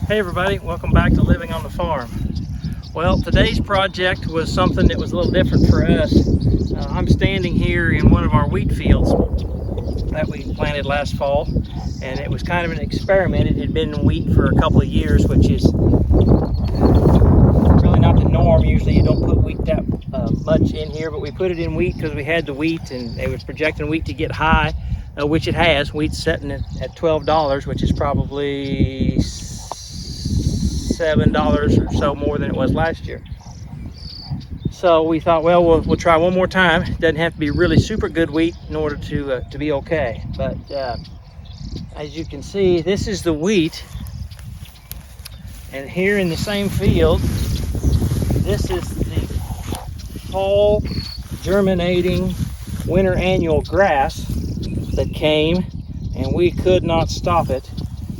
Hey everybody, welcome back to Living on the Farm. Well, today's project was something that was a little different for us. I'm standing here in one of our wheat fields that we planted last fall, and it was kind of an experiment. It had been in wheat for a couple of years, which is really not the norm. Usually you don't put wheat that much in here, but we put it in wheat because we had the wheat and it was projecting wheat to get high, which it has. Wheat's sitting at $12, which is probably $7 or so more than it was last year. So we thought, well, we'll try one more time. It doesn't have to be really super good wheat in order to be okay. But as you can see, this is the wheat, and here in the same field, this is the fall germinating winter annual grass that came, and we could not stop it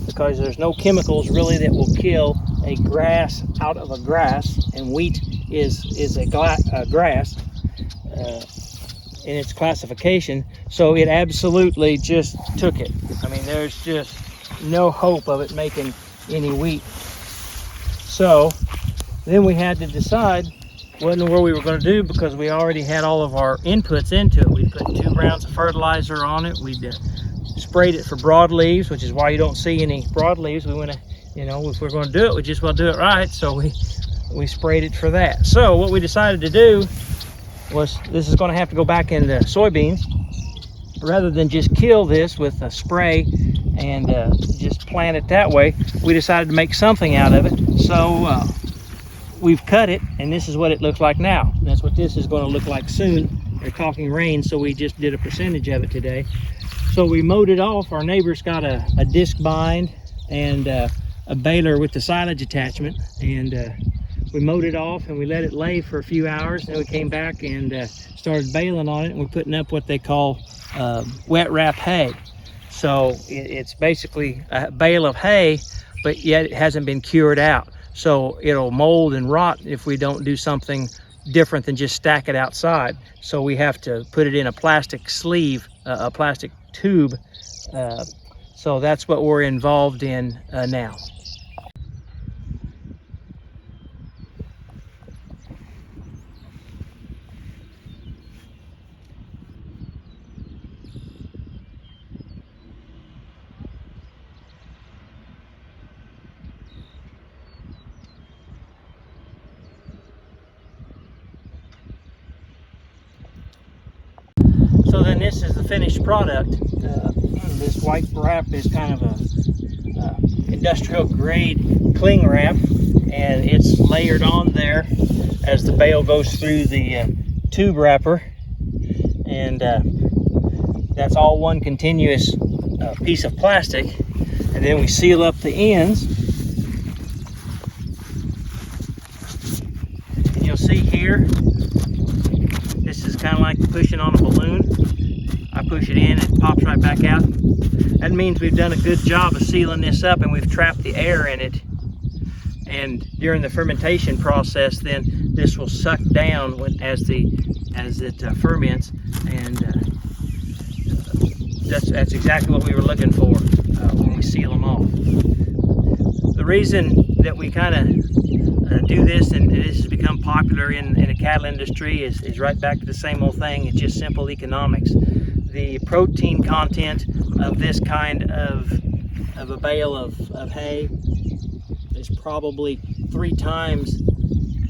because there's no chemicals really that will kill a grass out of a grass, and wheat is a grass in its classification. So it absolutely just took it. I mean, there's just no hope of it making any wheat. So then we had to decide what in the world we were going to do, because we already had all of our inputs into it. We put 2 rounds of fertilizer on it. We sprayed it for broadleaves, which is why you don't see any broadleaves. We want to, if we're going to do it, we just want to do it right. So we sprayed it for that. So what we decided to do was, this is going to have to go back into soybeans. Rather than just kill this with a spray and just plant it that way, we decided to make something out of it. So we've cut it, and this is what it looks like now. That's what this is going to look like soon. They're talking rain, so we just did a percentage of it today. So we mowed it off. Our neighbor's got a disc bind and a baler with the silage attachment, and we mowed it off and we let it lay for a few hours. Then we came back and started baling on it, and we're putting up what they call wet wrap hay. So it's basically a bale of hay, but yet it hasn't been cured out. So it'll mold and rot if we don't do something different than just stack it outside. So we have to put it in a plastic sleeve, a plastic tube. So that's what we're involved in now. So then this is the finished product. This white wrap is kind of a industrial grade cling wrap, and it's layered on there as the bale goes through the tube wrapper, and that's all one continuous piece of plastic. And then we seal up the ends, and you'll see here, this is kind of like pushing on a balloon. I push it in, it pops right back out. That means we've done a good job of sealing this up, and we've trapped the air in it. And during the fermentation process, then this will suck down as it ferments, and that's exactly what we were looking for when we seal them off. The reason that we kind of do this, and this has become popular in the cattle industry, is right back to the same old thing. It's just simple economics. The protein content of this kind of a bale of hay is probably 3 times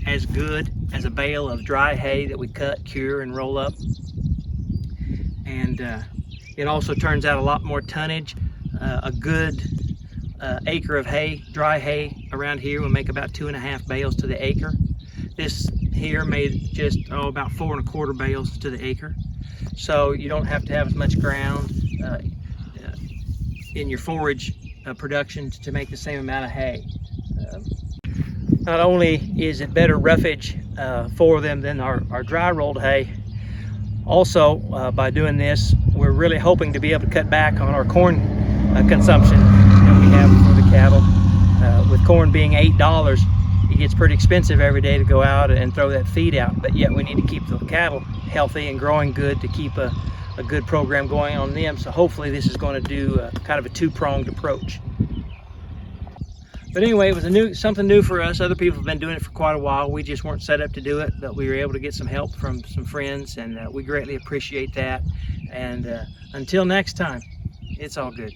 as good as a bale of dry hay that we cut, cure, and roll up. And it also turns out a lot more tonnage. A good acre of hay, dry hay around here, will make about 2.5 bales to the acre. This here made just about 4 1/4 bales to the acre. So you don't have to have as much ground in your forage production to make the same amount of hay. Not only is it better roughage for them than our dry rolled hay, also by doing this, we're really hoping to be able to cut back on our corn consumption that we have for the cattle. With corn being $8, it gets pretty expensive every day to go out and throw that feed out, but yet we need to keep the cattle healthy and growing good to keep a good program going on them. So hopefully this is going to do kind of a 2-pronged approach. But anyway, it was something new for us. Other people have been doing it for quite a while. We just weren't set up to do it, but we were able to get some help from some friends, and we greatly appreciate that. And until next time, it's all good.